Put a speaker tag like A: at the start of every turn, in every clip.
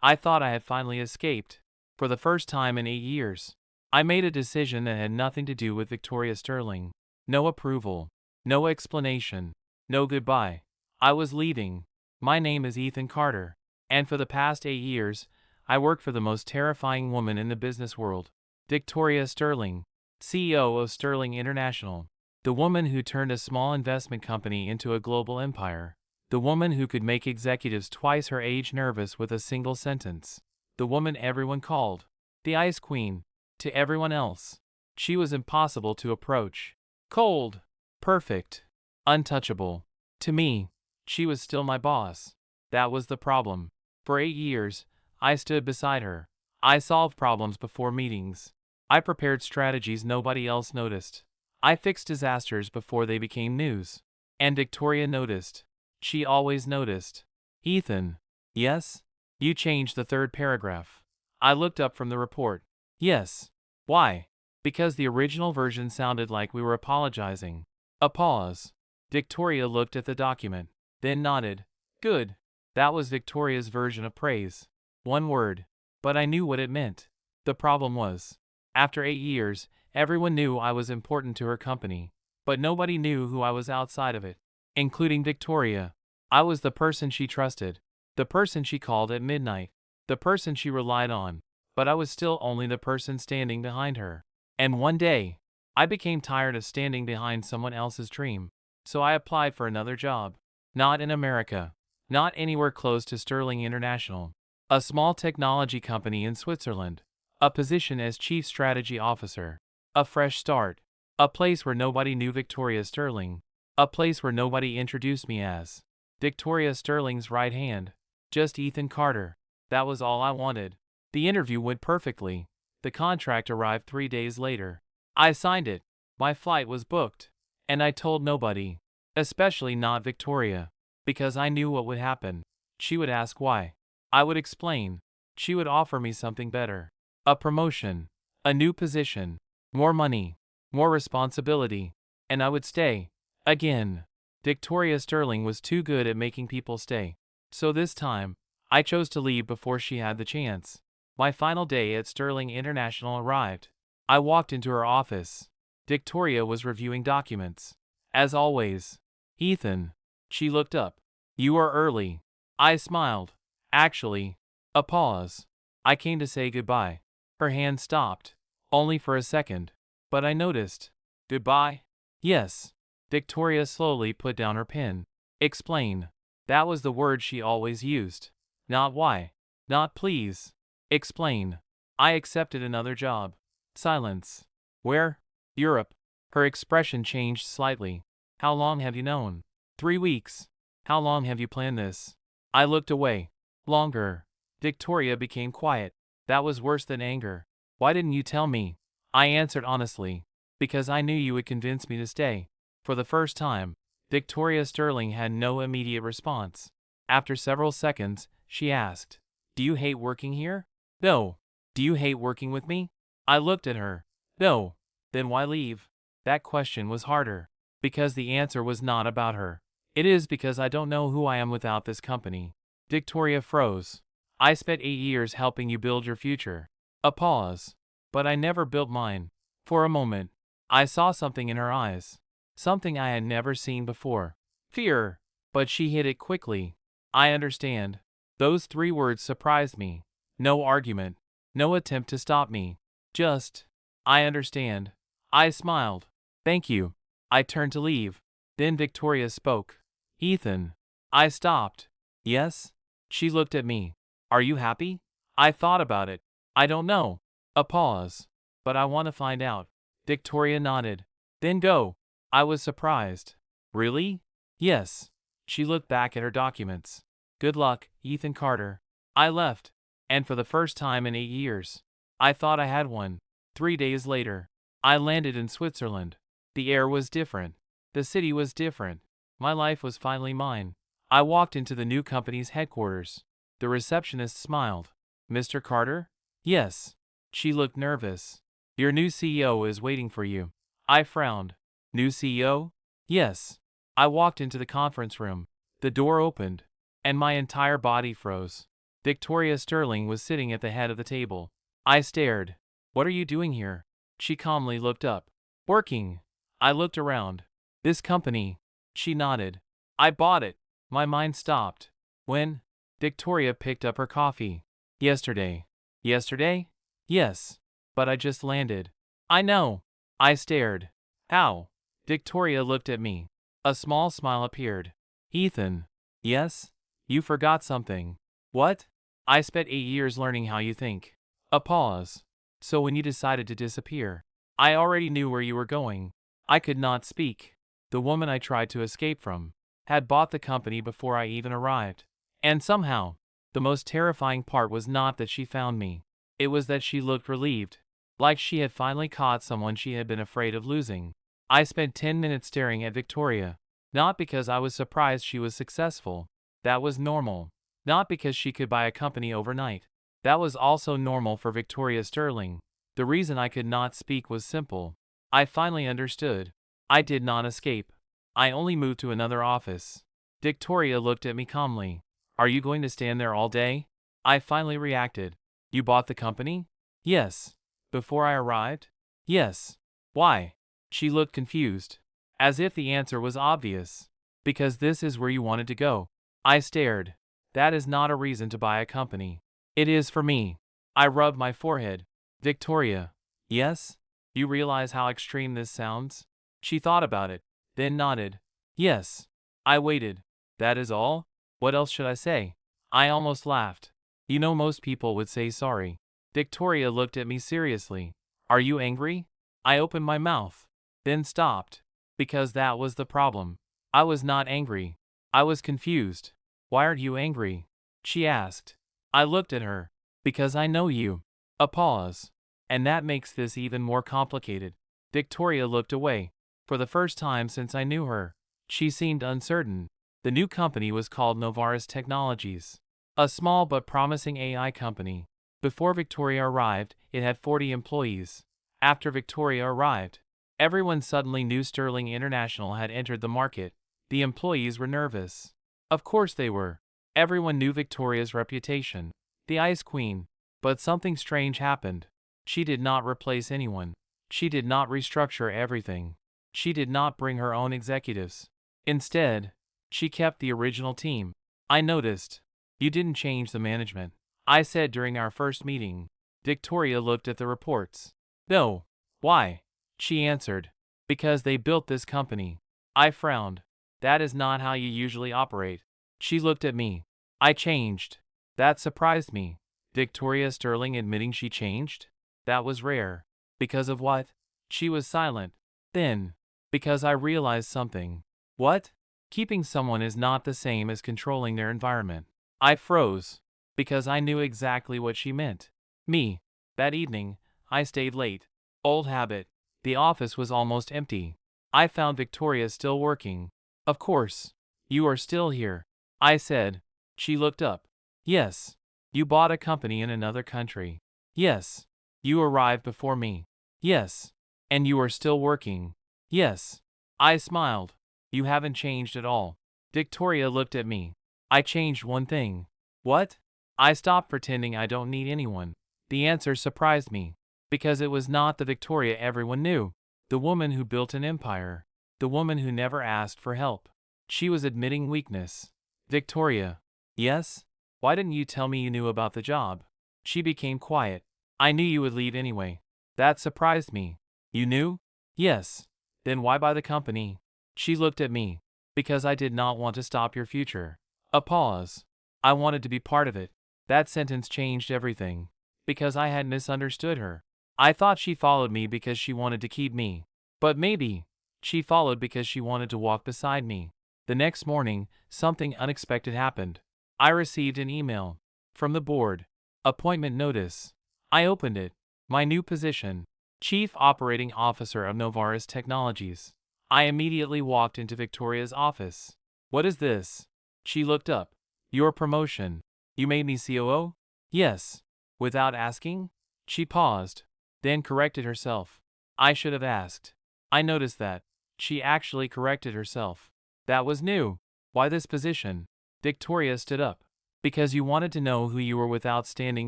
A: I thought I had finally escaped. For the first time in 8 years, I made a decision that had nothing to do with Victoria Sterling. No approval. No explanation. No goodbye. I was leaving. My name is Ethan Carter. And for the past 8 years, I worked for the most terrifying woman in the business world. Victoria Sterling, CEO of Sterling International. The woman who turned a small investment company into a global empire. The woman who could make executives twice her age nervous with a single sentence. The woman everyone called the Ice Queen. To everyone else, she was impossible to approach. Cold. Perfect. Untouchable. To me, she was still my boss. That was the problem. For 8 years, I stood beside her. I solved problems before meetings. I prepared strategies nobody else noticed. I fixed disasters before they became news. And Victoria noticed. She always noticed. Ethan. Yes? You changed the third paragraph. I looked up from the report. Yes. Why? Because the original version sounded like we were apologizing. A pause. Victoria looked at the document, then nodded. Good. That was Victoria's version of praise. One word. But I knew what it meant. The problem was, after 8 years, everyone knew I was important to her company. But nobody knew who I was outside of it, including Victoria. I was the person she trusted, the person she called at midnight, the person she relied on. But I was still only the person standing behind her. And one day, I became tired of standing behind someone else's dream. So I applied for another job. Not in America. Not anywhere close to Sterling International. A small technology company in Switzerland. A position as Chief Strategy Officer. A fresh start. A place where nobody knew Victoria Sterling. A place where nobody introduced me as Victoria Sterling's right hand. Just Ethan Carter. That was all I wanted. The interview went perfectly. The contract arrived 3 days later. I signed it. My flight was booked. And I told nobody. Especially not Victoria. Because I knew what would happen. She would ask why. I would explain. She would offer me something better. A promotion. A new position. More money. More responsibility. And I would stay. Again. Victoria Sterling was too good at making people stay. So this time, I chose to leave before she had the chance. My final day at Sterling International arrived. I walked into her office. Victoria was reviewing documents. As always. Ethan. She looked up. You are early. I smiled. Actually. A pause. I came to say goodbye. Her hand stopped. Only for a second. But I noticed. Goodbye? Yes. Victoria slowly put down her pen. Explain. That was the word she always used. Not why. Not please. Explain. I accepted another job. Silence. Where? Europe. Her expression changed slightly. How long have you known? 3 weeks. How long have you planned this? I looked away. Longer. Victoria became quiet. That was worse than anger. Why didn't you tell me? I answered honestly. Because I knew you would convince me to stay. For the first time, Victoria Sterling had no immediate response. After several seconds, she asked, Do you hate working here? No. Do you hate working with me? I looked at her. No. Then why leave? That question was harder. Because the answer was not about her. It is because I don't know who I am without this company. Victoria froze. I spent 8 years helping you build your future. A pause. But I never built mine. For a moment, I saw something in her eyes. Something I had never seen before. Fear. But she hid it quickly. I understand. Those 3 words surprised me. No argument. No attempt to stop me. Just, I understand. I smiled. Thank you. I turned to leave. Then Victoria spoke. Ethan. I stopped. Yes? She looked at me. Are you happy? I thought about it. I don't know. A pause. But I want to find out. Victoria nodded. Then go. I was surprised. Really? Yes. She looked back at her documents. Good luck, Ethan Carter. I left. And for the first time in 8 years, I thought I had one. 3 days later, I landed in Switzerland. The air was different. The city was different. My life was finally mine. I walked into the new company's headquarters. The receptionist smiled. Mr. Carter? Yes. She looked nervous. Your new CEO is waiting for you. I frowned. New CEO? Yes. I walked into the conference room. The door opened, and my entire body froze. Victoria Sterling was sitting at the head of the table. I stared. What are you doing here? She calmly looked up. Working. I looked around. This company. She nodded. I bought it. My mind stopped. When? Victoria picked up her coffee. Yesterday. Yesterday? Yes. But I just landed. I know. I stared. How? Victoria looked at me. A small smile appeared. Ethan. Yes? You forgot something. What? I spent 8 years learning how you think. A pause. So when you decided to disappear, I already knew where you were going. I could not speak. The woman I tried to escape from had bought the company before I even arrived. And somehow, the most terrifying part was not that she found me. It was that she looked relieved, like she had finally caught someone she had been afraid of losing. I spent 10 minutes staring at Victoria, not because I was surprised she was successful. That was normal. Not because she could buy a company overnight. That was also normal for Victoria Sterling. The reason I could not speak was simple. I finally understood. I did not escape. I only moved to another office. Victoria looked at me calmly. Are you going to stand there all day? I finally reacted. You bought the company? Yes. Before I arrived? Yes. Why? She looked confused. As if the answer was obvious. Because this is where you wanted to go. I stared. That is not a reason to buy a company. It is for me. I rubbed my forehead. Victoria. Yes? You realize how extreme this sounds? She thought about it, then nodded. Yes. I waited. That is all? What else should I say? I almost laughed. You know, most people would say sorry. Victoria looked at me seriously. Are you angry? I opened my mouth, then stopped. Because that was the problem. I was not angry. I was confused. Why aren't you angry? She asked. I looked at her. Because I know you. A pause. And that makes this even more complicated. Victoria looked away. For the first time since I knew her, she seemed uncertain. The new company was called Novaris Technologies, a small but promising AI company. Before Victoria arrived, it had 40 employees. After Victoria arrived, everyone suddenly knew Sterling International had entered the market. The employees were nervous. Of course they were. Everyone knew Victoria's reputation, the Ice Queen. But something strange happened. She did not replace anyone. She did not restructure everything. She did not bring her own executives. Instead, she kept the original team. I noticed. You didn't change the management, I said during our first meeting. Victoria looked at the reports. No. Why? She answered. Because they built this company. I frowned. That is not how you usually operate. She looked at me. I changed. That surprised me. Victoria Sterling admitting she changed? That was rare. Because of what? She was silent. Then, because I realized something. What? Keeping someone is not the same as controlling their environment. I froze. Because I knew exactly what she meant. Me. That evening, I stayed late. Old habit. The office was almost empty. I found Victoria still working. Of course. You are still here, I said. She looked up. Yes. You bought a company in another country. Yes. You arrived before me. Yes. And you are still working. Yes. I smiled. You haven't changed at all. Victoria looked at me. I changed one thing. What? I stopped pretending I don't need anyone. The answer surprised me. Because it was not the Victoria everyone knew. The woman who built an empire. The woman who never asked for help. She was admitting weakness. Victoria. Yes? Why didn't you tell me you knew about the job? She became quiet. I knew you would leave anyway. That surprised me. You knew? Yes. Then why buy the company? She looked at me. Because I did not want to stop your future. A pause. I wanted to be part of it. That sentence changed everything. Because I had misunderstood her. I thought she followed me because she wanted to keep me. But maybe she followed because she wanted to walk beside me. The next morning, something unexpected happened. I received an email from the board. Appointment notice. I opened it. My new position. Chief Operating Officer of Novaris Technologies. I immediately walked into Victoria's office. What is this? She looked up. Your promotion. You made me COO? Yes. Without asking? She paused, then corrected herself. I should have asked. I noticed that. She actually corrected herself. That was new. Why this position? Victoria stood up. Because you wanted to know who you were without standing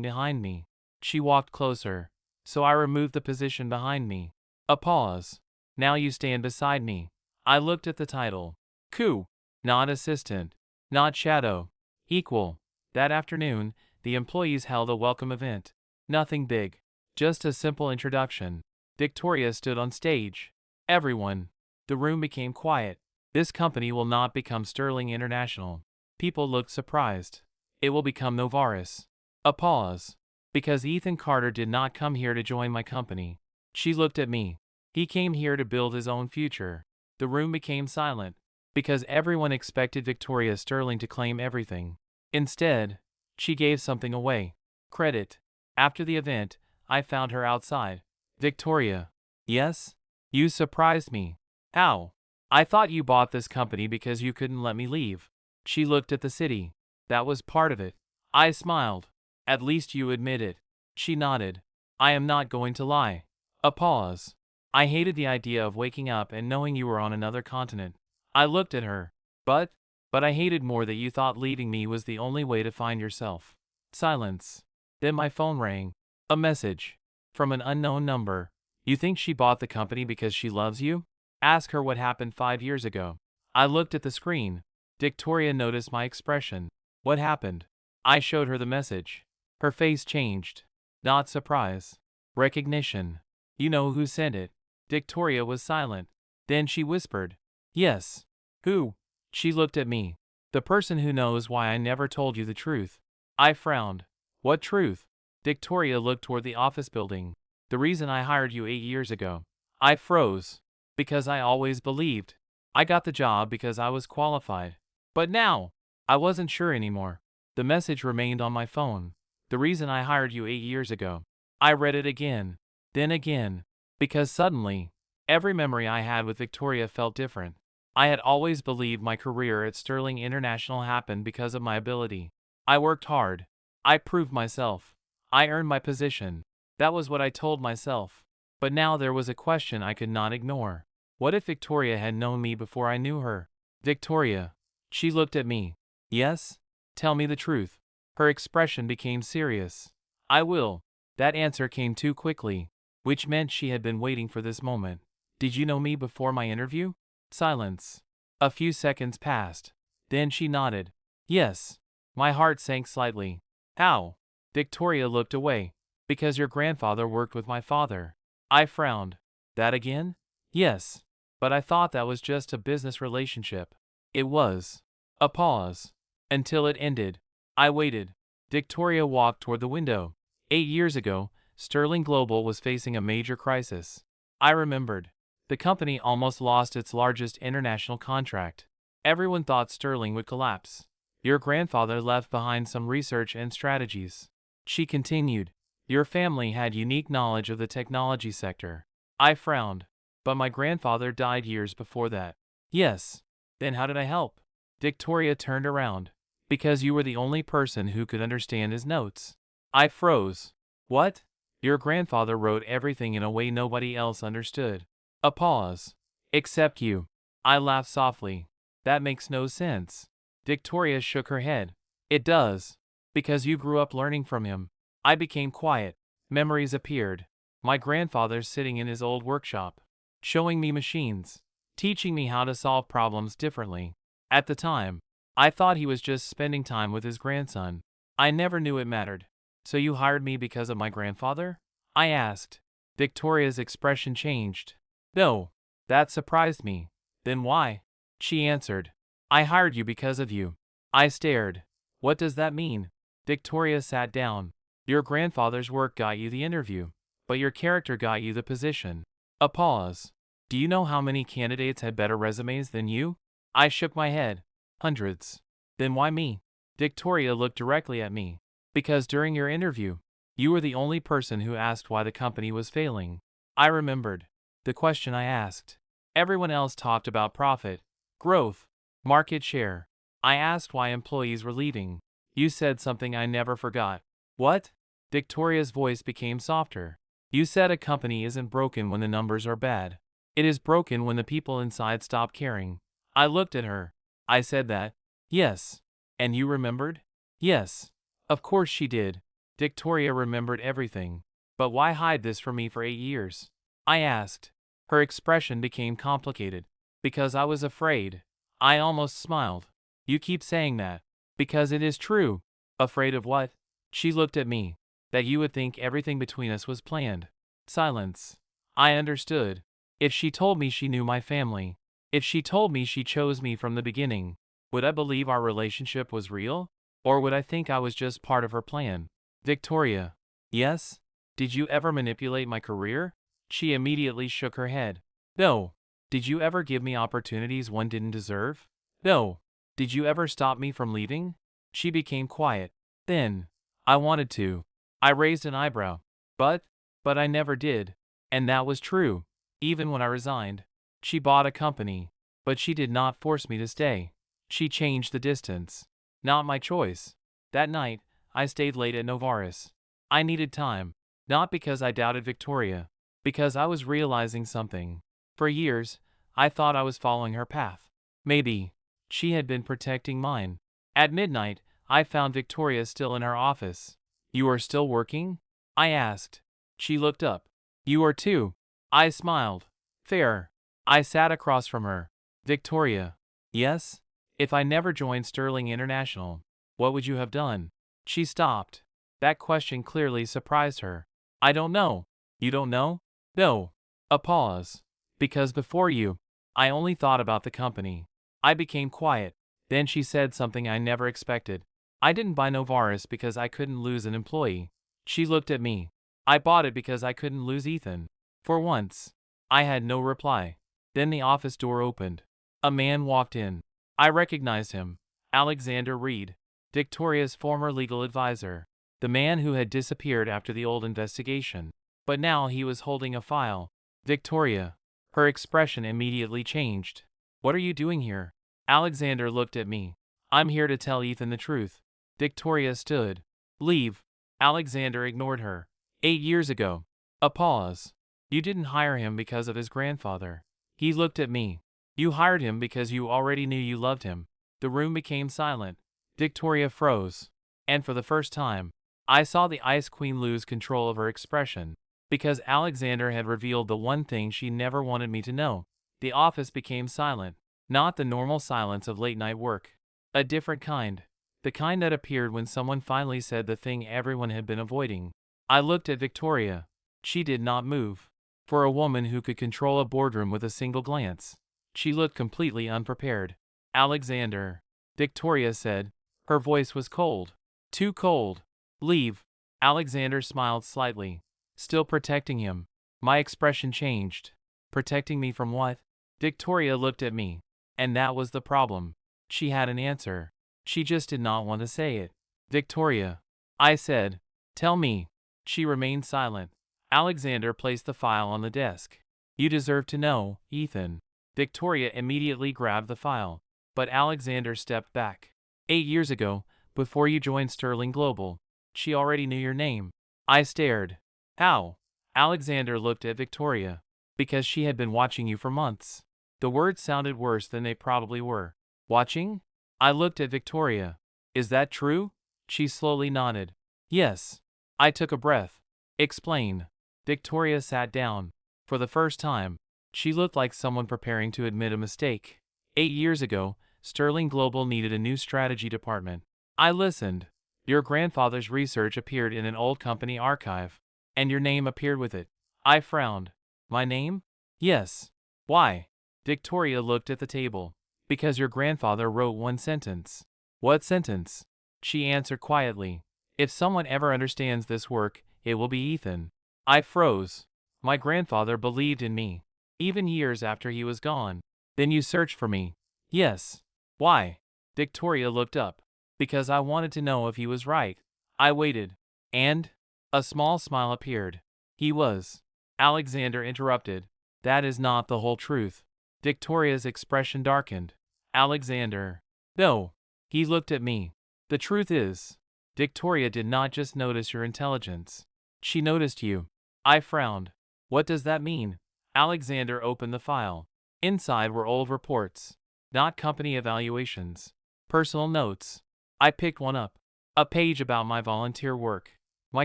A: behind me. She walked closer, so I removed the position behind me. A pause. Now you stand beside me. I looked at the title. Coup. Not assistant. Not shadow. Equal. That afternoon, the employees held a welcome event. Nothing big. Just a simple introduction. Victoria stood on stage. Everyone. The room became quiet. This company will not become Sterling International. People looked surprised. It will become Novaris. A pause. Because Ethan Carter did not come here to join my company. She looked at me. He came here to build his own future. The room became silent. Because everyone expected Victoria Sterling to claim everything. Instead, she gave something away. Credit. After the event, I found her outside. Victoria. Yes? You surprised me. How? I thought you bought this company because you couldn't let me leave. She looked at the city. That was part of it. I smiled. At least you admit it. She nodded. I am not going to lie. A pause. I hated the idea of waking up and knowing you were on another continent. I looked at her. But I hated more that you thought leaving me was the only way to find yourself. Silence. Then my phone rang. A message. From an unknown number. You think she bought the company because she loves you? Ask her what happened 5 years ago. I looked at the screen. Victoria noticed my expression. What happened? I showed her the message. Her face changed. Not surprise. Recognition. You know who sent it. Victoria was silent. Then she whispered. Yes. Who? She looked at me. The person who knows why I never told you the truth. I frowned. What truth? Victoria looked toward the office building. The reason I hired you 8 years ago. I froze. Because I always believed. I got the job because I was qualified. But now, I wasn't sure anymore. The message remained on my phone. The reason I hired you 8 years ago. I read it again. Then again. Because suddenly, every memory I had with Victoria felt different. I had always believed my career at Sterling International happened because of my ability. I worked hard. I proved myself. I earned my position. That was what I told myself. But now there was a question I could not ignore. What if Victoria had known me before I knew her? Victoria. She looked at me. Yes? Tell me the truth. Her expression became serious. I will. That answer came too quickly, which meant she had been waiting for this moment. Did you know me before my interview? Silence. A few seconds passed. Then she nodded. Yes. My heart sank slightly. How? Victoria looked away. Because your grandfather worked with my father. I frowned. That again? Yes. But I thought that was just a business relationship. It was. A pause. Until it ended. I waited. Victoria walked toward the window. 8 years ago, Sterling Global was facing a major crisis. I remembered. The company almost lost its largest international contract. Everyone thought Sterling would collapse. Your grandfather left behind some research and strategies. She continued. Your family had unique knowledge of the technology sector. I frowned. But my grandfather died years before that. Yes. Then how did I help? Victoria turned around. Because you were the only person who could understand his notes. I froze. What? Your grandfather wrote everything in a way nobody else understood. A pause. Except you. I laughed softly. That makes no sense. Victoria shook her head. It does. Because you grew up learning from him. I became quiet. Memories appeared. My grandfather sitting in his old workshop. Showing me machines. Teaching me how to solve problems differently. At the time, I thought he was just spending time with his grandson. I never knew it mattered. So you hired me because of my grandfather? I asked. Victoria's expression changed. No. That surprised me. Then why? She answered. I hired you because of you. I stared. What does that mean? Victoria sat down. Your grandfather's work got you the interview, but your character got you the position. A pause. Do you know how many candidates had better resumes than you? I shook my head. Hundreds. Then why me? Victoria looked directly at me. Because during your interview, you were the only person who asked why the company was failing. I remembered. The question I asked. Everyone else talked about profit, growth, market share. I asked why employees were leaving. You said something I never forgot. What? Victoria's voice became softer. You said a company isn't broken when the numbers are bad. It is broken when the people inside stop caring. I looked at her. I said that. Yes. And you remembered? Yes. Of course she did. Victoria remembered everything. But why hide this from me for 8 years? I asked. Her expression became complicated. Because I was afraid. I almost smiled. You keep saying that. Because it is true. Afraid of what? She looked at me. That you would think everything between us was planned. Silence. I understood. If she told me she knew my family, if she told me she chose me from the beginning, would I believe our relationship was real? Or would I think I was just part of her plan? Victoria. Yes? Did you ever manipulate my career? She immediately shook her head. No. Did you ever give me opportunities one didn't deserve? No. Did you ever stop me from leaving? She became quiet. Then, I wanted to. I raised an eyebrow. But I never did. And that was true. Even when I resigned. She bought a company. But she did not force me to stay. She changed the distance. Not my choice. That night, I stayed late at Novaris. I needed time. Not because I doubted Victoria. Because I was realizing something. For years, I thought I was following her path. Maybe. She had been protecting mine. At midnight, I found Victoria still in her office. You are still working? I asked. She looked up. You are too. I smiled. Fair. I sat across from her. Victoria. Yes? If I never joined Sterling International, what would you have done? She stopped. That question clearly surprised her. I don't know. You don't know? No. A pause. Because before you, I only thought about the company. I became quiet. Then she said something I never expected. I didn't buy Novaris because I couldn't lose an employee. She looked at me. I bought it because I couldn't lose Ethan. For once. I had no reply. Then the office door opened. A man walked in. I recognized him. Alexander Reed. Victoria's former legal advisor. The man who had disappeared after the old investigation. But now he was holding a file. Victoria. Her expression immediately changed. What are you doing here? Alexander looked at me. I'm here to tell Ethan the truth. Victoria stood. Leave. Alexander ignored her. 8 years ago. A pause. You didn't hire him because of his grandfather. He looked at me. You hired him because you already knew you loved him. The room became silent. Victoria froze. And for the first time, I saw the Ice Queen lose control of her expression. Because Alexander had revealed the one thing she never wanted me to know. The office became silent. Not the normal silence of late-night work. A different kind. The kind that appeared when someone finally said the thing everyone had been avoiding. I looked at Victoria. She did not move. For a woman who could control a boardroom with a single glance, she looked completely unprepared. Alexander. Victoria said. Her voice was cold. Too cold. Leave. Alexander smiled slightly. Still protecting him. My expression changed. Protecting me from what? Victoria looked at me. And that was the problem. She had an answer. She just did not want to say it. Victoria. I said. Tell me. She remained silent. Alexander placed the file on the desk. You deserve to know, Ethan. Victoria immediately grabbed the file. But Alexander stepped back. 8 years ago, before you joined Sterling Global, she already knew your name. I stared. How? Alexander looked at Victoria. Because she had been watching you for months. The words sounded worse than they probably were. Watching? I looked at Victoria. Is that true? She slowly nodded. Yes. I took a breath. Explain. Victoria sat down. For the first time, she looked like someone preparing to admit a mistake. 8 years ago, Sterling Global needed a new strategy department. I listened. Your grandfather's research appeared in an old company archive. And your name appeared with it. I frowned. My name? Yes. Why? Victoria looked at the table. Because your grandfather wrote one sentence. What sentence? She answered quietly. If someone ever understands this work, it will be Ethan. I froze. My grandfather believed in me. Even years after he was gone. Then you searched for me. Yes. Why? Victoria looked up. Because I wanted to know if he was right. I waited. And? A small smile appeared. He was. Alexander interrupted. That is not the whole truth. Victoria's expression darkened. Alexander. No. He looked at me. The truth is, Victoria did not just notice your intelligence. She noticed you. I frowned. What does that mean? Alexander opened the file. Inside were old reports. Not company evaluations. Personal notes. I picked one up. A page about my volunteer work, my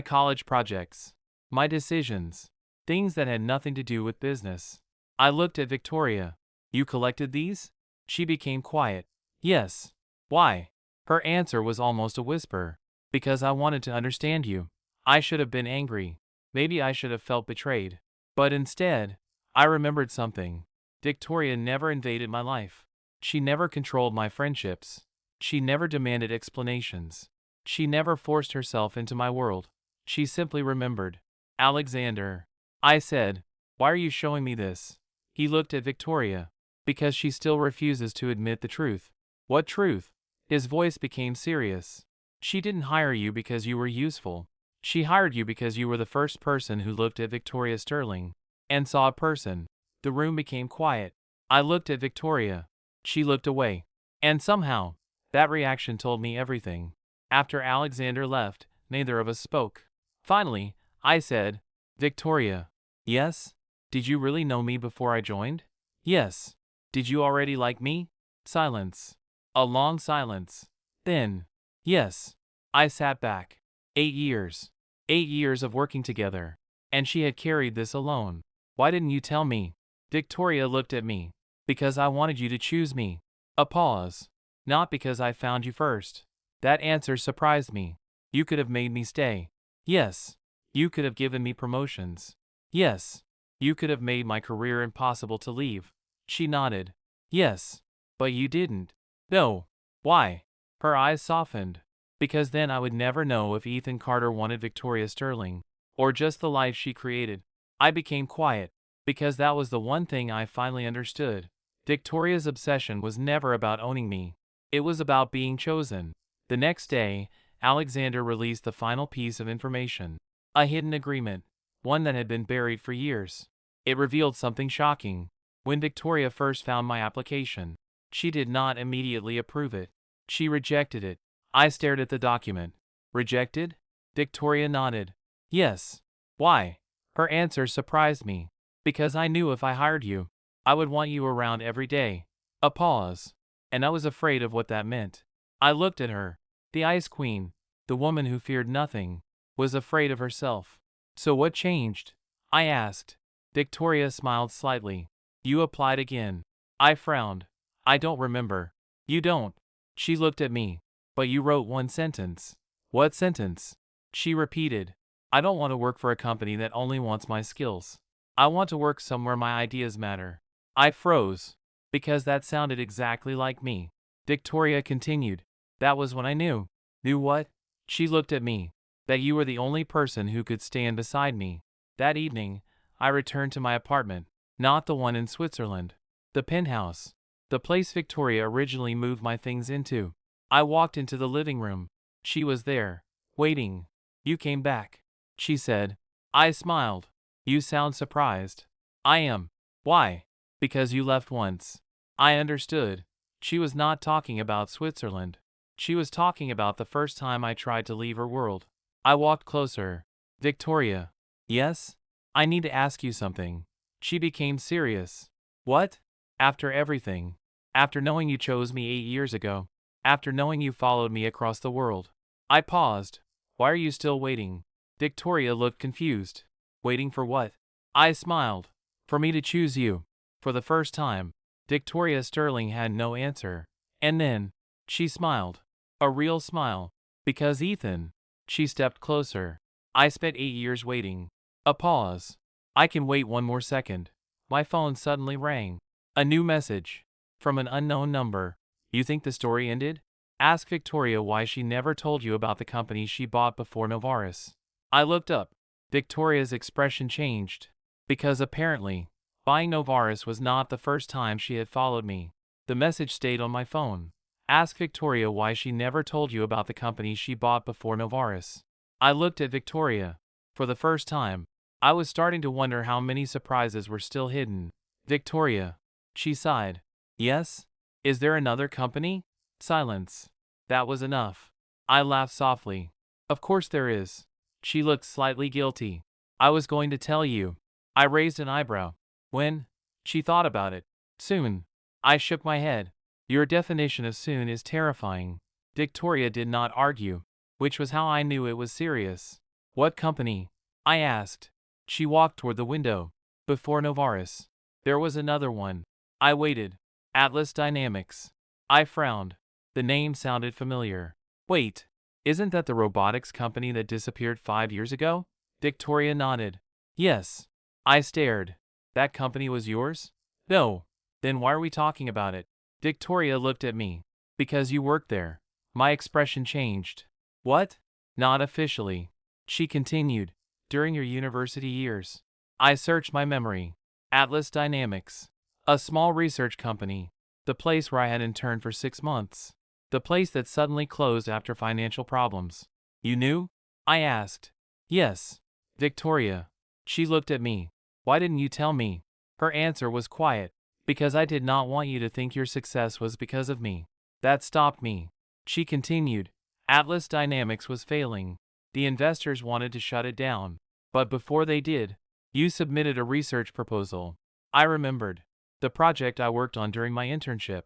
A: college projects, my decisions, things that had nothing to do with business. I looked at Victoria. You collected these? She became quiet. Yes. Why? Her answer was almost a whisper. Because I wanted to understand you. I should have been angry. Maybe I should have felt betrayed. But instead, I remembered something. Victoria never invaded my life. She never controlled my friendships. She never demanded explanations. She never forced herself into my world. She simply remembered. Alexander. I said, why are you showing me this? He looked at Victoria. Because she still refuses to admit the truth. What truth? His voice became serious. She didn't hire you because you were useful. She hired you because you were the first person who looked at Victoria Sterling and saw a person. The room became quiet. I looked at Victoria. She looked away. And somehow, that reaction told me everything. After Alexander left, neither of us spoke. Finally, I said, Victoria. Yes? Did you really know me before I joined? Yes. Did you already like me? Silence. A long silence. Then, yes. I sat back. 8 years. 8 years of working together. And she had carried this alone. Why didn't you tell me? Victoria looked at me. Because I wanted you to choose me. A pause. Not because I found you first. That answer surprised me. You could have made me stay. Yes. You could have given me promotions. Yes. You could have made my career impossible to leave. She nodded. Yes. But you didn't. No. Why? Her eyes softened. Because then I would never know if Ethan Carter wanted Victoria Sterling, or just the life she created. I became quiet. Because that was the one thing I finally understood. Victoria's obsession was never about owning me. It was about being chosen. The next day, Alexander released the final piece of information. A hidden agreement. One that had been buried for years. It revealed something shocking. When Victoria first found my application, she did not immediately approve it. She rejected it. I stared at the document. Rejected? Victoria nodded. Yes. Why? Her answer surprised me. Because I knew if I hired you, I would want you around every day. A pause. And I was afraid of what that meant. I looked at her. The Ice Queen, the woman who feared nothing, was afraid of herself. So what changed? I asked. Victoria smiled slightly. You applied again. I frowned. I don't remember. You don't. She looked at me. But you wrote one sentence. What sentence? She repeated. I don't want to work for a company that only wants my skills. I want to work somewhere my ideas matter. I froze. Because that sounded exactly like me. Victoria continued. That was when I knew. Knew what? She looked at me. That you were the only person who could stand beside me. That evening, I returned to my apartment. Not the one in Switzerland. The penthouse. The place Victoria originally moved my things into. I walked into the living room. She was there, waiting. You came back, she said. I smiled. You sound surprised. I am. Why? Because you left once. I understood. She was not talking about Switzerland. She was talking about the first time I tried to leave her world. I walked closer. Victoria. Yes? I need to ask you something. She became serious. What? After everything. After knowing you chose me 8 years ago. After knowing you followed me across the world. I paused. Why are you still waiting? Victoria looked confused. Waiting for what? I smiled. For me to choose you. For the first time. Victoria Sterling had no answer. And then, she smiled. A real smile. Because Ethan. She stepped closer. I spent 8 years waiting. A pause. I can wait one more second. My phone suddenly rang. A new message. From an unknown number. You think the story ended? Ask Victoria why she never told you about the company she bought before Novaris. I looked up. Victoria's expression changed. Because apparently, buying Novaris was not the first time she had followed me. The message stayed on my phone. Ask Victoria why she never told you about the company she bought before Novaris. I looked at Victoria. For the first time, I was starting to wonder how many surprises were still hidden. Victoria. She sighed. Yes? Is there another company? Silence. That was enough. I laughed softly. Of course there is. She looked slightly guilty. I was going to tell you. I raised an eyebrow. When? She thought about it. Soon. I shook my head. Your definition of soon is terrifying. Victoria did not argue. which was how I knew it was serious. What company? I asked. She walked toward the window. Before Novaris. There was another one. I waited. Atlas Dynamics. I frowned. The name sounded familiar. Wait, isn't that the robotics company that disappeared 5 years ago? Victoria nodded. Yes. I stared. That company was yours? No. Then why are we talking about it? Victoria looked at me. Because you worked there. My expression changed. What? Not officially. She continued. During your university years. I searched my memory. Atlas Dynamics. A small research company. The place where I had interned for 6 months. The place that suddenly closed after financial problems. You knew? I asked. Yes. Victoria. She looked at me. Why didn't you tell me? Her answer was quiet. Because I did not want you to think your success was because of me. That stopped me. She continued. Atlas Dynamics was failing. The investors wanted to shut it down. But before they did, you submitted a research proposal. I remembered. The project I worked on during my internship.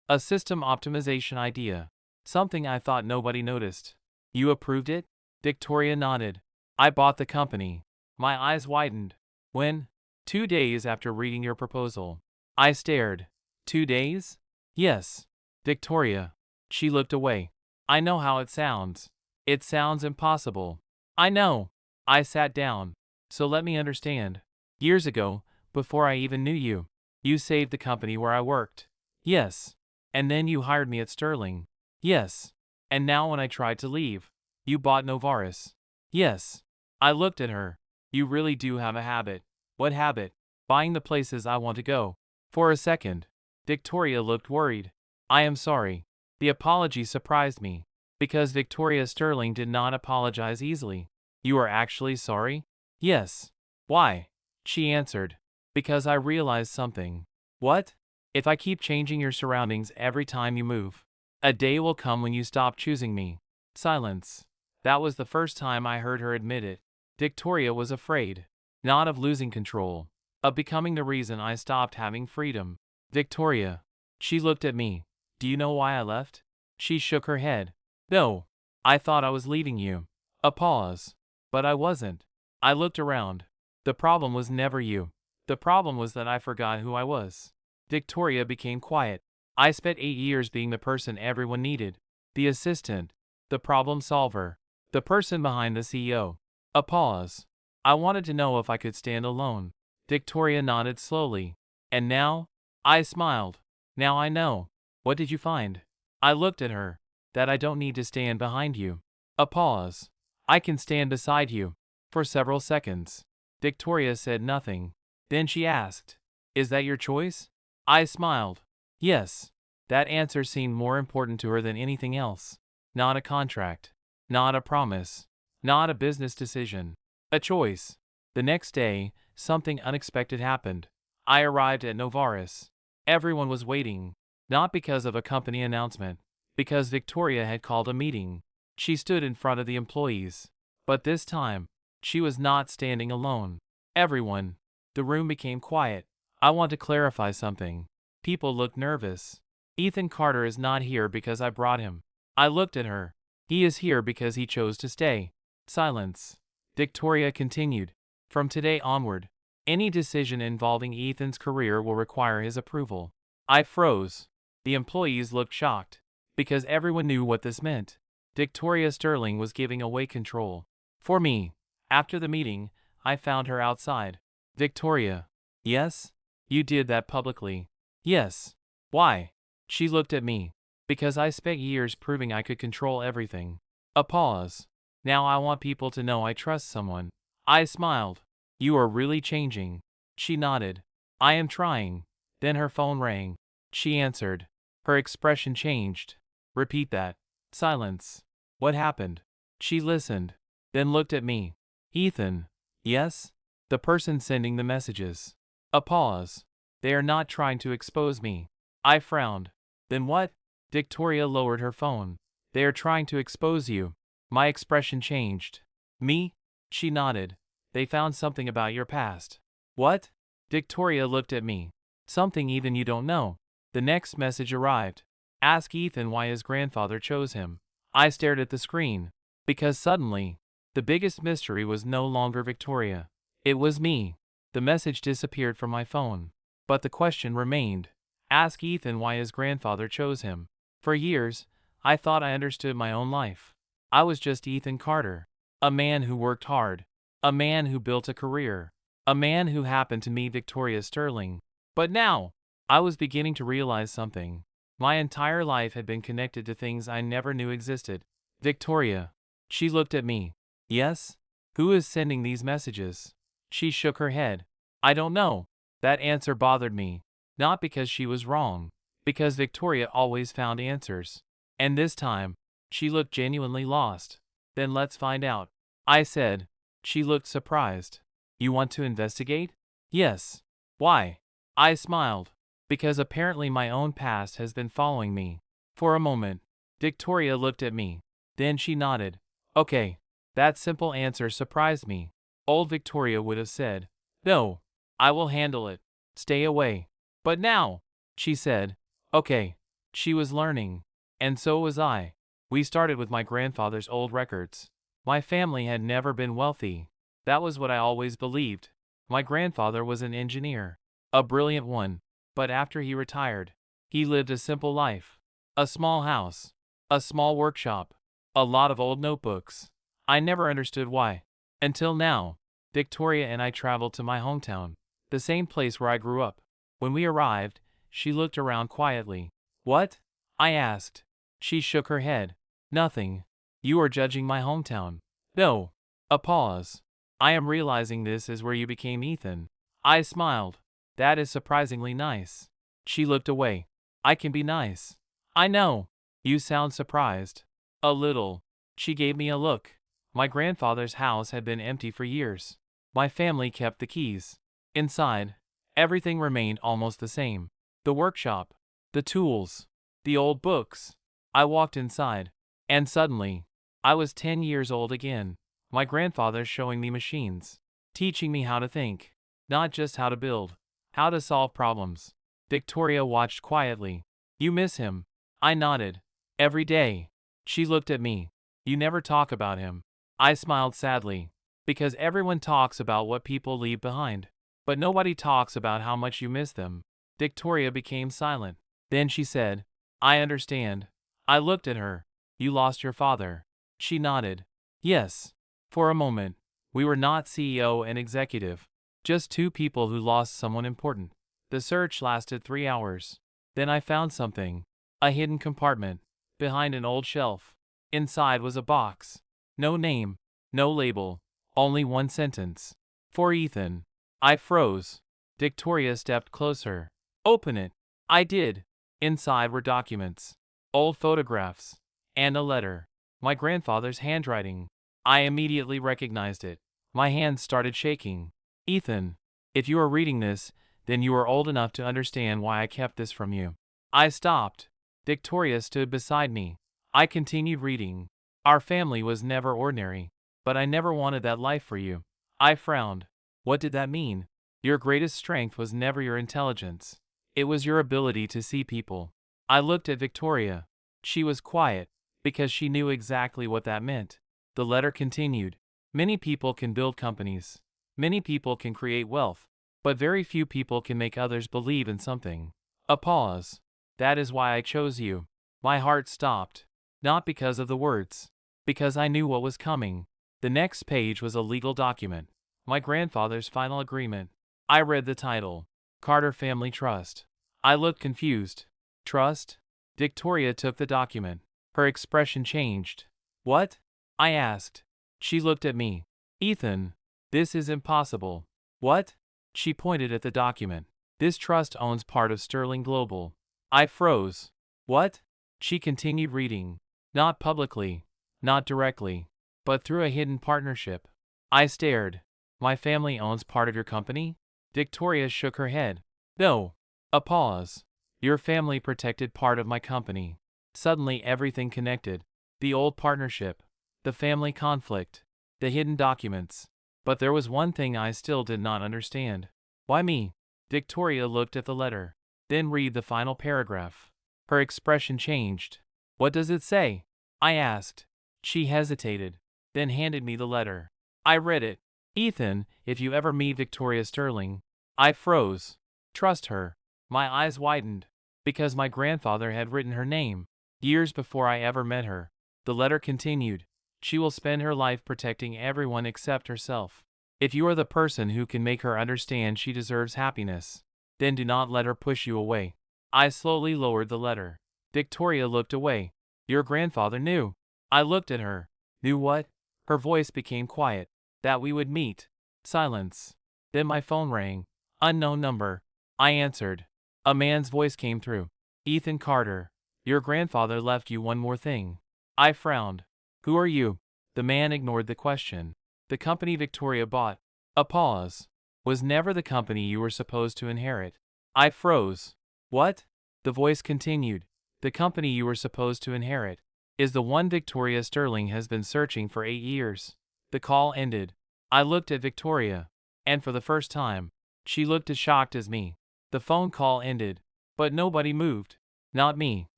A: A system optimization idea. Something I thought nobody noticed. You approved it? Victoria nodded. I bought the company. My eyes widened. When? 2 days after reading your proposal. I stared. 2 days? Yes. Victoria. She looked away. I know how it sounds. It sounds impossible. I know. I sat down. So let me understand. Years ago, before I even knew you, you saved the company where I worked. Yes. And then you hired me at Sterling. Yes. And now when I tried to leave, you bought Novaris. Yes. I looked at her. You really do have a habit. What habit? Buying the places I want to go. For a second, Victoria looked worried. I am sorry. The apology surprised me. Because Victoria Sterling did not apologize easily. You are actually sorry? Yes. Why? She answered. Because I realized something. What? If I keep changing your surroundings every time you move, a day will come when you stop choosing me. Silence. That was the first time I heard her admit it. Victoria was afraid. Not of losing control. Of becoming the reason I stopped having freedom. Victoria. She looked at me. Do you know why I left? She shook her head. No. I thought I was leaving you. A pause. But I wasn't. I looked around. The problem was never you. The problem was that I forgot who I was. Victoria became quiet. I spent 8 years being the person everyone needed. The assistant. The problem solver. The person behind the CEO. A pause. I wanted to know if I could stand alone. Victoria nodded slowly. And now? I smiled. Now I know. What did you find? I looked at her. That I don't need to stand behind you. A pause. I can stand beside you. For several seconds. Victoria said nothing. Then she asked, Is that your choice? I smiled. Yes. That answer seemed more important to her than anything else. Not a contract. Not a promise. Not a business decision. A choice. The next day, something unexpected happened. I arrived at Novaris. Everyone was waiting. Not because of a company announcement. Because Victoria had called a meeting. She stood in front of the employees. But this time, she was not standing alone. Everyone. The room became quiet. I want to clarify something. People looked nervous. Ethan Carter is not here because I brought him. I looked at her. He is here because he chose to stay. Silence. Victoria continued. From today onward, any decision involving Ethan's career will require his approval. I froze. The employees looked shocked. Because everyone knew what this meant. Victoria Sterling was giving away control. For me. After the meeting, I found her outside. Victoria. Yes? You did that publicly. Yes. Why? She looked at me. Because I spent years proving I could control everything. A pause. Now I want people to know I trust someone. I smiled. You are really changing. She nodded. I am trying. Then her phone rang. She answered. Her expression changed. Repeat that. Silence. What happened? She listened. Then looked at me. Ethan. Yes? The person sending the messages. A pause. They are not trying to expose me. I frowned. Then what? Victoria lowered her phone. They are trying to expose you. My expression changed. Me? She nodded. They found something about your past. What? Victoria looked at me. Something even you don't know. The next message arrived. Ask Ethan why his grandfather chose him. I stared at the screen. Because suddenly, the biggest mystery was no longer Victoria. It was me. The message disappeared from my phone. But the question remained. Ask Ethan why his grandfather chose him. For years, I thought I understood my own life. I was just Ethan Carter, a man who worked hard, a man who built a career, a man who happened to meet Victoria Sterling. But now, I was beginning to realize something. My entire life had been connected to things I never knew existed. Victoria. She looked at me. Yes? Who is sending these messages? She shook her head. I don't know. That answer bothered me. Not because she was wrong. Because Victoria always found answers. And this time, she looked genuinely lost. Then let's find out, I said. She looked surprised. You want to investigate? Yes. Why? I smiled. Because apparently my own past has been following me. For a moment, Victoria looked at me. Then she nodded. Okay. That simple answer surprised me. Old Victoria would have said, no, I will handle it. Stay away. But now, she said, okay. She was learning. And so was I. We started with my grandfather's old records. My family had never been wealthy. That was what I always believed. My grandfather was an engineer. A brilliant one. But after he retired, he lived a simple life. A small house. A small workshop. A lot of old notebooks. I never understood why. Until now, Victoria and I traveled to my hometown, the same place where I grew up. When we arrived, she looked around quietly. What? I asked. She shook her head. Nothing. You are judging my hometown. No. A pause. I am realizing this is where you became Ethan. I smiled. That is surprisingly nice. She looked away. I can be nice. I know. You sound surprised. A little. She gave me a look. My grandfather's house had been empty for years. My family kept the keys. Inside, everything remained almost the same. The workshop, the tools, the old books. I walked inside, and suddenly, I was 10 years old again. My grandfather showing me machines, teaching me how to think, not just how to build, how to solve problems. Victoria watched quietly. You miss him? I nodded. Every day. She looked at me. You never talk about him. I smiled sadly. Because everyone talks about what people leave behind. But nobody talks about how much you miss them. Victoria became silent. Then she said, I understand. I looked at her. You lost your father. She nodded. Yes. For a moment, we were not CEO and executive. Just two people who lost someone important. The search lasted 3 hours. Then I found something. A hidden compartment. Behind an old shelf. Inside was a box. No name. No label. Only one sentence. For Ethan. I froze. Victoria stepped closer. Open it. I did. Inside were documents. Old photographs. And a letter. My grandfather's handwriting. I immediately recognized it. My hands started shaking. Ethan, if you are reading this, then you are old enough to understand why I kept this from you. I stopped. Victoria stood beside me. I continued reading. Our family was never ordinary, but I never wanted that life for you. I frowned. What did that mean? Your greatest strength was never your intelligence. It was your ability to see people. I looked at Victoria. She was quiet, because she knew exactly what that meant. The letter continued. Many people can build companies. Many people can create wealth. But very few people can make others believe in something. A pause. That is why I chose you. My heart stopped. Not because of the words. Because I knew what was coming. The next page was a legal document. My grandfather's final agreement. I read the title. Carter Family Trust. I looked confused. Trust? Victoria took the document. Her expression changed. What? I asked. She looked at me. Ethan, this is impossible. What? She pointed at the document. This trust owns part of Sterling Global. I froze. What? She continued reading. Not publicly, not directly, but through a hidden partnership. I stared. My family owns part of your company? Victoria shook her head. No. A pause. Your family protected part of my company. Suddenly everything connected. The old partnership. The family conflict. The hidden documents. But there was one thing I still did not understand. Why me? Victoria looked at the letter. Then read the final paragraph. Her expression changed. What does it say? I asked. She hesitated. then handed me the letter. I read it. Ethan, if you ever meet Victoria Sterling. I froze. Trust her. My eyes widened. Because my grandfather had written her name. Years before I ever met her. The letter continued. She will spend her life protecting everyone except herself. If you are the person who can make her understand she deserves happiness, then do not let her push you away. I slowly lowered the letter. Victoria looked away. Your grandfather knew. I looked at her. Knew what? Her voice became quiet. That we would meet. Silence. Then my phone rang. Unknown number. I answered. A man's voice came through. Ethan Carter. Your grandfather left you one more thing. I frowned. Who are you? The man ignored the question. The company Victoria bought. A pause. Was never the company you were supposed to inherit. I froze. What? The voice continued. The company you were supposed to inherit is the one Victoria Sterling has been searching for 8 years. The call ended. I looked at Victoria, and for the first time, she looked as shocked as me. The phone call ended, but nobody moved. Not me,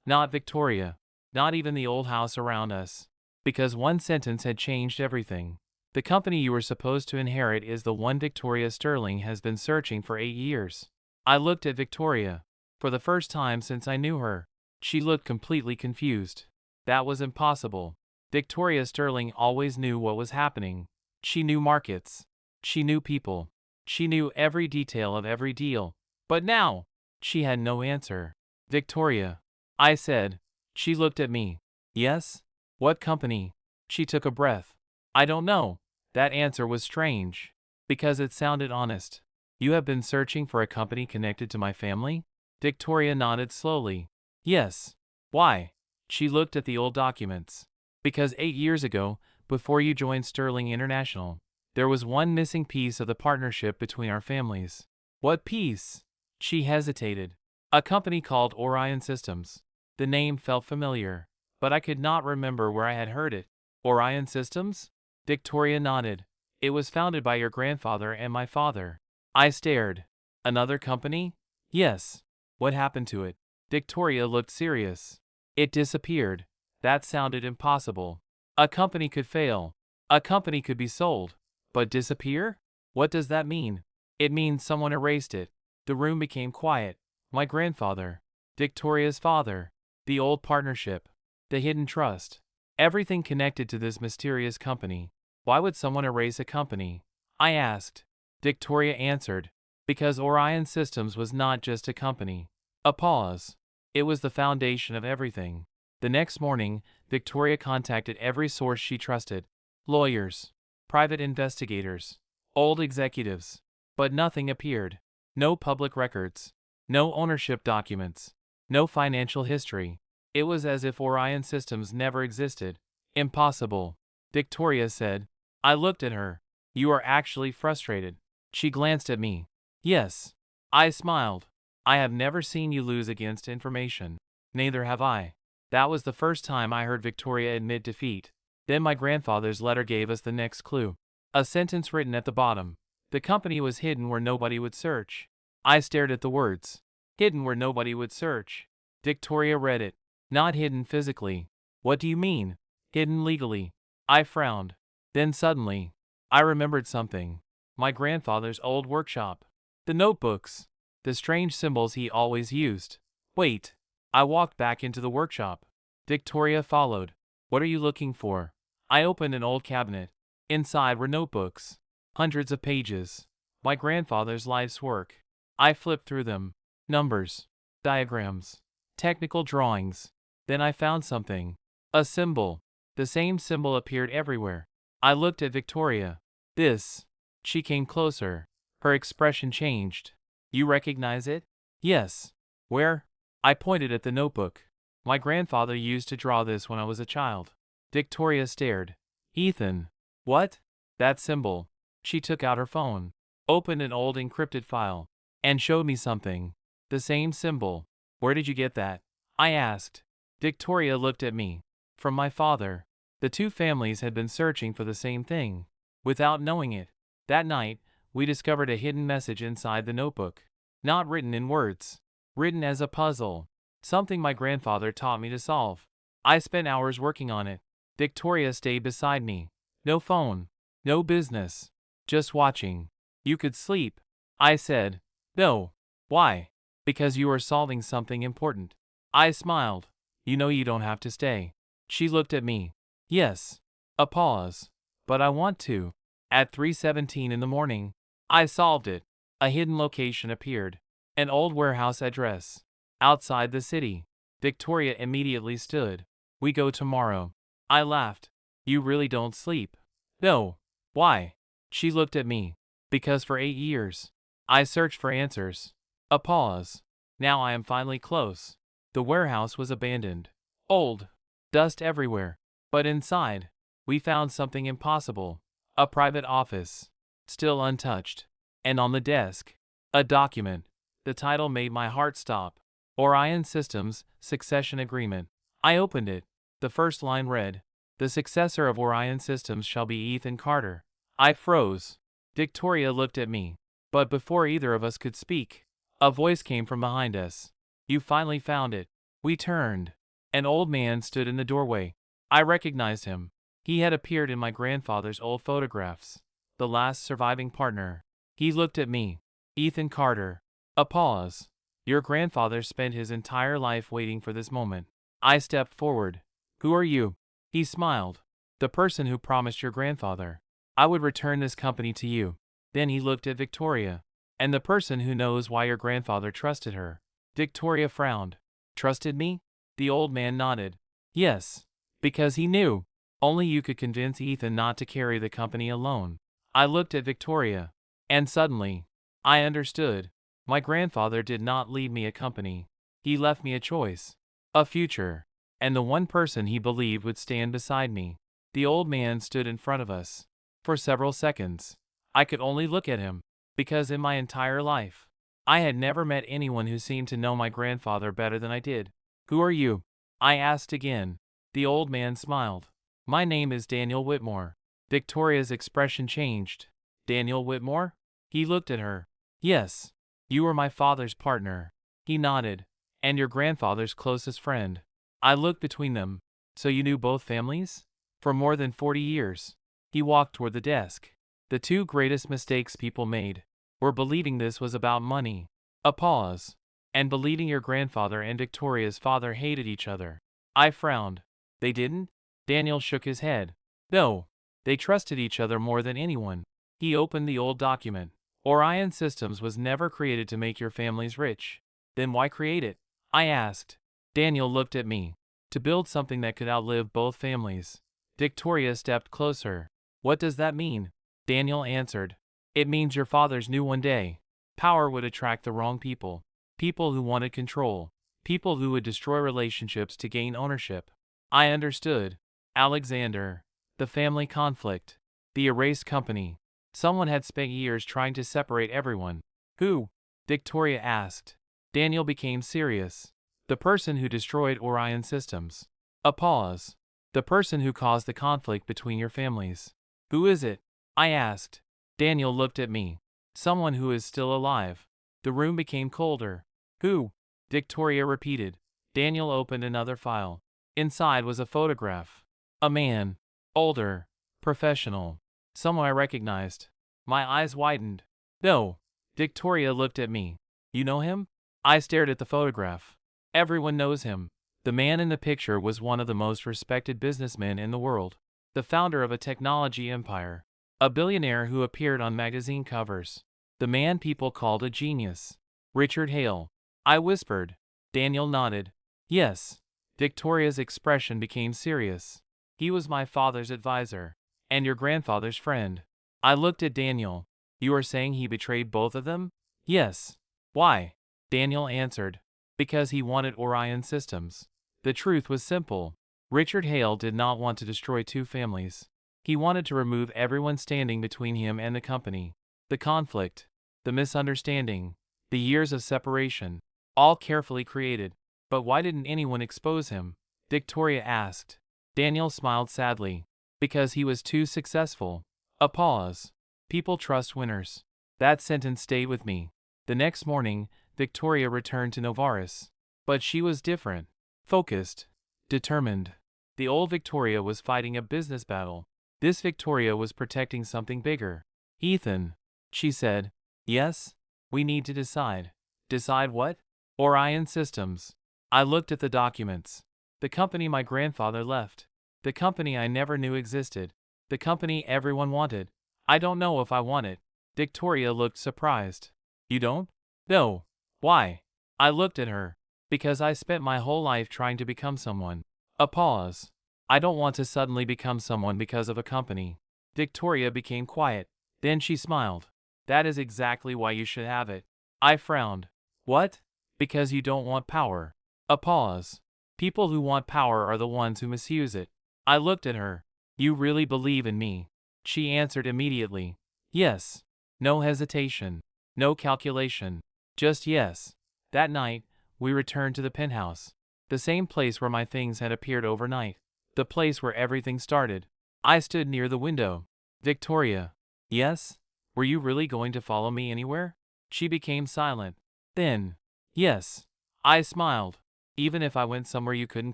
A: not Victoria, not even the old house around us. Because one sentence had changed everything. The company you were supposed to inherit is the one Victoria Sterling has been searching for 8 years. I looked at Victoria. For the first time since I knew her, she looked completely confused. That was impossible. Victoria Sterling always knew what was happening. She knew markets. She knew people. She knew every detail of every deal. But now, she had no answer. Victoria. I said. She looked at me. Yes? What company? She took a breath. I don't know. That answer was strange. Because it sounded honest. You have been searching for a company connected to my family? Victoria nodded slowly. Yes. Why? She looked at the old documents. Because 8 years ago, before you joined Sterling International, there was one missing piece of the partnership between our families. What piece? She hesitated. A company called Orion Systems. The name felt familiar, but I could not remember where I had heard it. Orion Systems? Victoria nodded. It was founded by your grandfather and my father. I stared. Another company? Yes. What happened to it? Victoria looked serious. It disappeared. That sounded impossible. A company could fail. A company could be sold. But disappear? What does that mean? It means someone erased it. The room became quiet. My grandfather. Victoria's father. The old partnership. The hidden trust. Everything connected to this mysterious company. Why would someone erase a company? I asked. Victoria answered. Because Orion Systems was not just a company. A pause. It was the foundation of everything. The next morning, Victoria contacted every source she trusted. Lawyers. Private investigators. Old executives. But nothing appeared. No public records. No ownership documents. No financial history. It was as if Orion Systems never existed. Impossible. Victoria said. I looked at her. You are actually frustrated. She glanced at me. Yes. I smiled. I have never seen you lose against information. Neither have I. That was the first time I heard Victoria admit defeat. Then my grandfather's letter gave us the next clue. A sentence written at the bottom. The company was hidden where nobody would search. I stared at the words. Hidden where nobody would search. Victoria read it. Not hidden physically. What do you mean? Hidden legally. I frowned. Then suddenly, I remembered something. My grandfather's old workshop. The notebooks. The strange symbols he always used. Wait. I walked back into the workshop. Victoria followed. What are you looking for? I opened an old cabinet. Inside were notebooks. Hundreds of pages. My grandfather's life's work. I flipped through them. Numbers. Diagrams. Technical drawings. Then I found something. A symbol. The same symbol appeared everywhere. I looked at Victoria. This. She came closer. Her expression changed. You recognize it? Yes. Where? I pointed at the notebook. My grandfather used to draw this when I was a child. Victoria stared. Ethan. What? That symbol. She took out her phone, opened an old encrypted file, and showed me something. The same symbol. Where did you get that? I asked. Victoria looked at me. From my father. The two families had been searching for the same thing, without knowing it. That night, we discovered a hidden message inside the notebook. Not written in words. Written as a puzzle. Something my grandfather taught me to solve. I spent hours working on it. Victoria stayed beside me. No phone. No business. Just watching. You could sleep. I said. No. Why? Because you are solving something important. I smiled. You know you don't have to stay. She looked at me. Yes. A pause. But I want to. At 3:17 in the morning, I solved it. A hidden location appeared. An old warehouse address. Outside the city. Victoria immediately stood. We go tomorrow. I laughed. You really don't sleep? No. Why? She looked at me. Because for 8 years, I searched for answers. A pause. Now I am finally close. The warehouse was abandoned. Old. Dust everywhere. But inside, we found something impossible. A private office. Still untouched. And on the desk, a document. The title made my heart stop. Orion Systems Succession Agreement. I opened it. The first line read, "The successor of Orion Systems shall be Ethan Carter." I froze. Victoria looked at me. But before either of us could speak, a voice came from behind us. You finally found it. We turned. An old man stood in the doorway. I recognized him. He had appeared in my grandfather's old photographs. The last surviving partner. He looked at me. Ethan Carter. A pause. Your grandfather spent his entire life waiting for this moment. I stepped forward. Who are you? He smiled. The person who promised your grandfather I would return this company to you. Then he looked at Victoria. And the person who knows why your grandfather trusted her. Victoria frowned. Trusted me? The old man nodded. Yes. Because he knew. Only you could convince Ethan not to carry the company alone. I looked at Victoria. And suddenly, I understood. My grandfather did not leave me a company. He left me a choice. A future. And the one person he believed would stand beside me. The old man stood in front of us. For several seconds, I could only look at him. Because in my entire life, I had never met anyone who seemed to know my grandfather better than I did. Who are you? I asked again. The old man smiled. My name is Daniel Whitmore. Victoria's expression changed. Daniel Whitmore? He looked at her. Yes. You were my father's partner. He nodded. And your grandfather's closest friend. I looked between them. So you knew both families? For more than 40 years. He walked toward the desk. The two greatest mistakes people made were believing this was about money. A pause. And believing your grandfather and Victoria's father hated each other. I frowned. They didn't? Daniel shook his head. No. They trusted each other more than anyone. He opened the old document. Orion Systems was never created to make your families rich. Then why create it? I asked. Daniel looked at me. To build something that could outlive both families. Victoria stepped closer. What does that mean? Daniel answered. It means your fathers knew one day. Power would attract the wrong people. People who wanted control. People who would destroy relationships to gain ownership. I understood. Alexander. The family conflict. The erased company. Someone had spent years trying to separate everyone. Who? Victoria asked. Daniel became serious. The person who destroyed Orion Systems. A pause. The person who caused the conflict between your families. Who is it? I asked. Daniel looked at me. Someone who is still alive. The room became colder. Who? Victoria repeated. Daniel opened another file. Inside was a photograph. A man. Older. Professional. Someone I recognized. My eyes widened. No. Victoria looked at me. You know him? I stared at the photograph. Everyone knows him. The man in the picture was one of the most respected businessmen in the world. The founder of a technology empire. A billionaire who appeared on magazine covers. The man people called a genius. Richard Hale. I whispered. Daniel nodded. Yes. Victoria's expression became serious. He was my father's advisor. And your grandfather's friend. I looked at Daniel. You are saying he betrayed both of them? Yes. Why? Daniel answered. Because he wanted Orion Systems. The truth was simple. Richard Hale did not want to destroy two families. He wanted to remove everyone standing between him and the company. The conflict. The misunderstanding. The years of separation. All carefully created. But why didn't anyone expose him? Victoria asked. Daniel smiled sadly. Because he was too successful. A pause. People trust winners. That sentence stayed with me. The next morning, Victoria returned to Novaris. But she was different. Focused. Determined. The old Victoria was fighting a business battle. This Victoria was protecting something bigger. Ethan, she said. Yes? We need to decide. Decide what? Orion Systems. I looked at the documents. The company my grandfather left. The company I never knew existed. The company everyone wanted. I don't know if I want it. Victoria looked surprised. You don't? No. Why? I looked at her. Because I spent my whole life trying to become someone. A pause. I don't want to suddenly become someone because of a company. Victoria became quiet. Then she smiled. That is exactly why you should have it. I frowned. What? Because you don't want power. A pause. People who want power are the ones who misuse it. I looked at her. You really believe in me? She answered immediately. Yes. No hesitation. No calculation. Just yes. That night, we returned to the penthouse. The same place where my things had appeared overnight. The place where everything started. I stood near the window. Victoria. Yes? Were you really going to follow me anywhere? She became silent. Then. Yes. I smiled. Even if I went somewhere you couldn't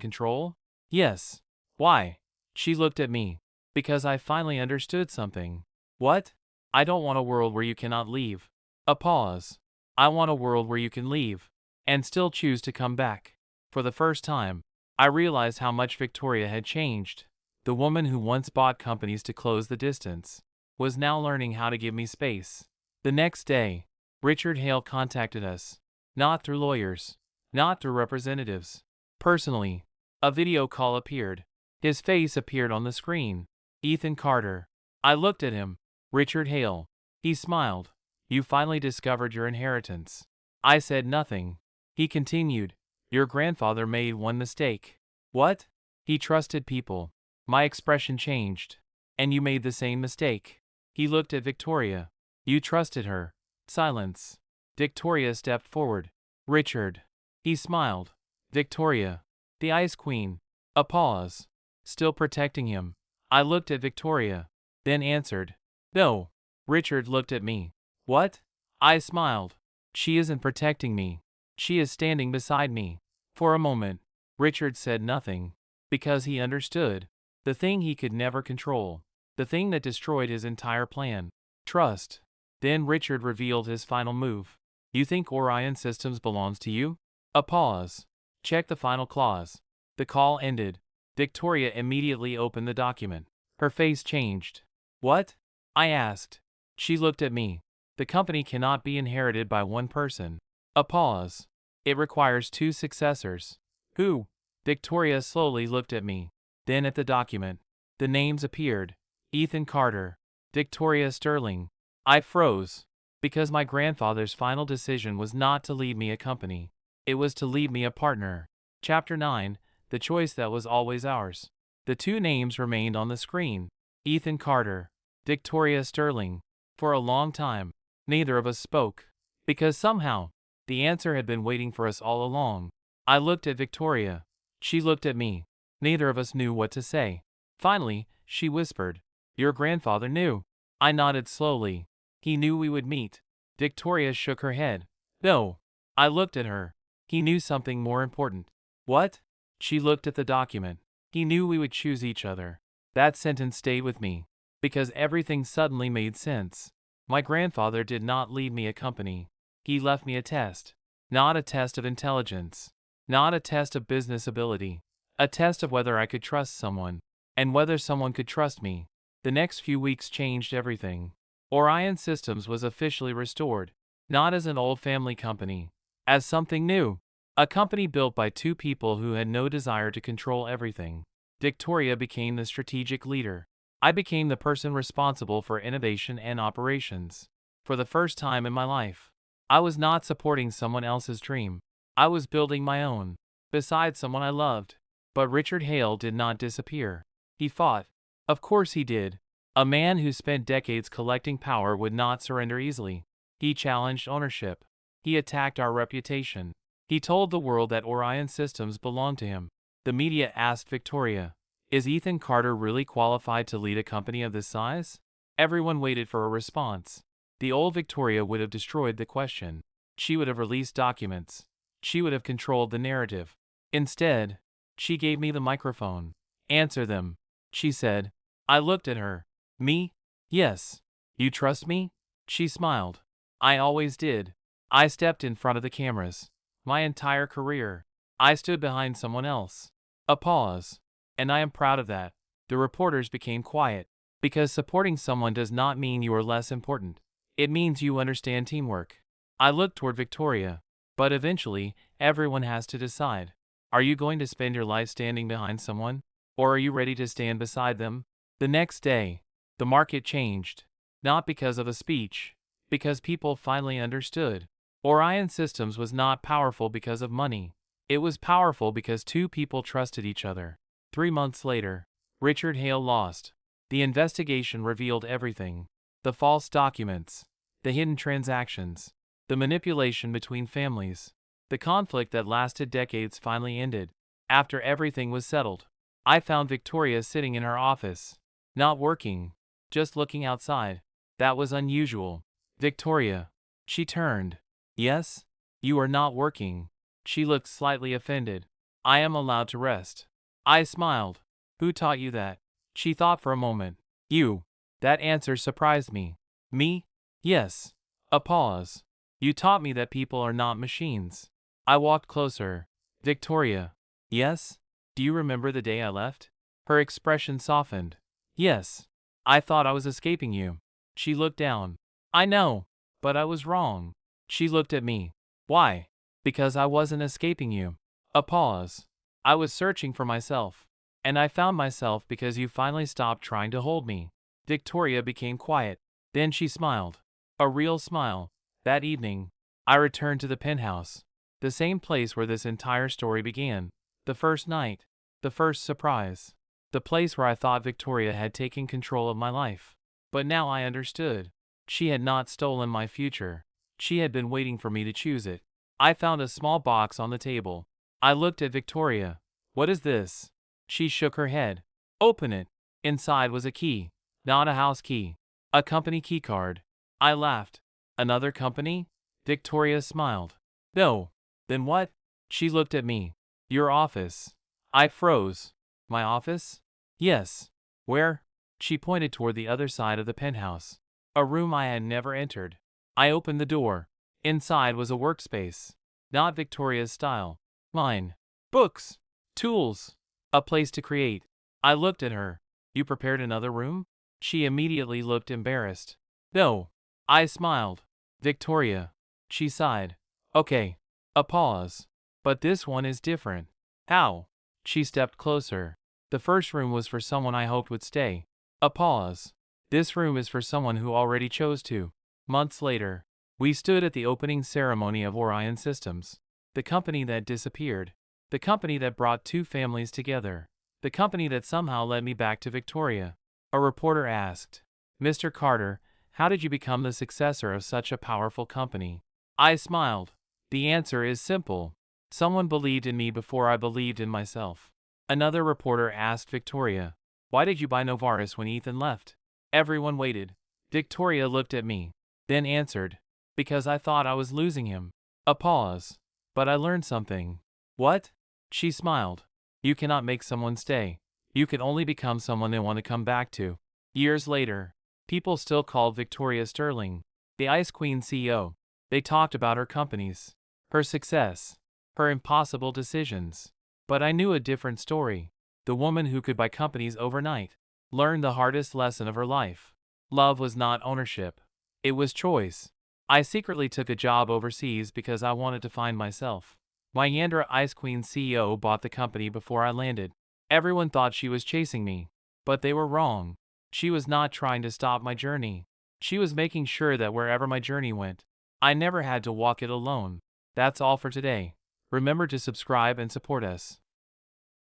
A: control? Yes. Why? She looked at me. Because I finally understood something. What? I don't want a world where you cannot leave. A pause. I want a world where you can leave. And still choose to come back. For the first time, I realized how much Victoria had changed. The woman who once bought companies to close the distance was now learning how to give me space. The next day, Richard Hale contacted us. Not through lawyers. Not through representatives. Personally. A video call appeared. His face appeared on the screen. Ethan Carter. I looked at him. Richard Hale. He smiled. You finally discovered your inheritance. I said nothing. He continued. Your grandfather made one mistake. What? He trusted people. My expression changed. And you made the same mistake. He looked at Victoria. You trusted her. Silence. Victoria stepped forward. Richard. He smiled. Victoria. The Ice Queen. A pause. Still protecting him. I looked at Victoria. Then answered. No. Richard looked at me. What? I smiled. She isn't protecting me. She is standing beside me. For a moment, Richard said nothing. Because he understood. The thing he could never control. The thing that destroyed his entire plan. Trust. Then Richard revealed his final move. You think Orion Systems belongs to you? A pause. Check the final clause. The call ended. Victoria immediately opened the document. Her face changed. What? I asked. She looked at me. The company cannot be inherited by one person. A pause. It requires two successors. Who? Victoria slowly looked at me. Then at the document. The names appeared. Ethan Carter. Victoria Sterling. I froze. Because my grandfather's final decision was not to leave me a company. It was to leave me a partner. Chapter 9. The choice that was always ours. The two names remained on the screen. Ethan Carter. Victoria Sterling. For a long time, neither of us spoke. Because somehow, the answer had been waiting for us all along. I looked at Victoria. She looked at me. Neither of us knew what to say. Finally, she whispered. Your grandfather knew. I nodded slowly. He knew we would meet. Victoria shook her head. No. I looked at her. He knew something more important. What? She looked at the document. He knew we would choose each other. That sentence stayed with me. Because everything suddenly made sense. My grandfather did not leave me a company. He left me a test. Not a test of intelligence. Not a test of business ability. A test of whether I could trust someone. And whether someone could trust me. The next few weeks changed everything. Orion Systems was officially restored. Not as an old family company. As something new. A company built by two people who had no desire to control everything. Victoria became the strategic leader. I became the person responsible for innovation and operations. For the first time in my life, I was not supporting someone else's dream. I was building my own, beside someone I loved. But Richard Hale did not disappear. He fought. Of course he did. A man who spent decades collecting power would not surrender easily. He challenged ownership. He attacked our reputation. He told the world that Orion Systems belonged to him. The media asked Victoria, is Ethan Carter really qualified to lead a company of this size? Everyone waited for a response. The old Victoria would have destroyed the question. She would have released documents. She would have controlled the narrative. Instead, she gave me the microphone. Answer them, she said. I looked at her. Me? Yes. You trust me? She smiled. I always did. I stepped in front of the cameras. My entire career. I stood behind someone else. A pause. And I am proud of that. The reporters became quiet. Because supporting someone does not mean you are less important. It means you understand teamwork. I looked toward Victoria. But eventually, everyone has to decide. Are you going to spend your life standing behind someone? Or are you ready to stand beside them? The next day, the market changed. Not because of a speech. Because people finally understood. Orion Systems was not powerful because of money. It was powerful because two people trusted each other. 3 months later, Richard Hale lost. The investigation revealed everything. The false documents. The hidden transactions. The manipulation between families. The conflict that lasted decades finally ended. After everything was settled, I found Victoria sitting in her office. Not working. Just looking outside. That was unusual. Victoria. She turned. Yes? You are not working. She looked slightly offended. I am allowed to rest. I smiled. Who taught you that? She thought for a moment. You. That answer surprised me. Me? Yes. A pause. You taught me that people are not machines. I walked closer. Victoria. Yes? Do you remember the day I left? Her expression softened. Yes. I thought I was escaping you. She looked down. I know. But I was wrong. She looked at me. Why? Because I wasn't escaping you. A pause. I was searching for myself. And I found myself because you finally stopped trying to hold me. Victoria became quiet. Then she smiled. A real smile. That evening, I returned to the penthouse. The same place where this entire story began. The first night. The first surprise. The place where I thought Victoria had taken control of my life. But now I understood. She had not stolen my future. She had been waiting for me to choose it. I found a small box on the table. I looked at Victoria. What is this? She shook her head. Open it. Inside was a key. Not a house key. A company key card. I laughed. Another company? Victoria smiled. No. Then what? She looked at me. Your office. I froze. My office? Yes. Where? She pointed toward the other side of the penthouse. A room I had never entered. I opened the door. Inside was a workspace. Not Victoria's style. Mine. Books. Tools. A place to create. I looked at her. You prepared another room? She immediately looked embarrassed. No. I smiled. Victoria. She sighed. Okay. A pause. But this one is different. How? She stepped closer. The first room was for someone I hoped would stay. A pause. This room is for someone who already chose to. Months later, we stood at the opening ceremony of Orion Systems. The company that disappeared. The company that brought two families together. The company that somehow led me back to Victoria. A reporter asked, Mr. Carter, how did you become the successor of such a powerful company? I smiled. The answer is simple. Someone believed in me before I believed in myself. Another reporter asked Victoria, why did you buy Novartis when Ethan left? Everyone waited. Victoria looked at me, then answered, because I thought I was losing him. A pause. But I learned something. What? She smiled. You cannot make someone stay. You can only become someone they want to come back to. Years later, people still called Victoria Sterling the Ice Queen CEO. They talked about her companies, her success, her impossible decisions. But I knew a different story. The woman who could buy companies overnight learned the hardest lesson of her life. Love was not ownership. It was choice. I secretly took a job overseas because I wanted to find myself. My Yandra Ice Queen CEO bought the company before I landed. Everyone thought she was chasing me. But they were wrong. She was not trying to stop my journey. She was making sure that wherever my journey went, I never had to walk it alone. That's all for today. Remember to subscribe and support us.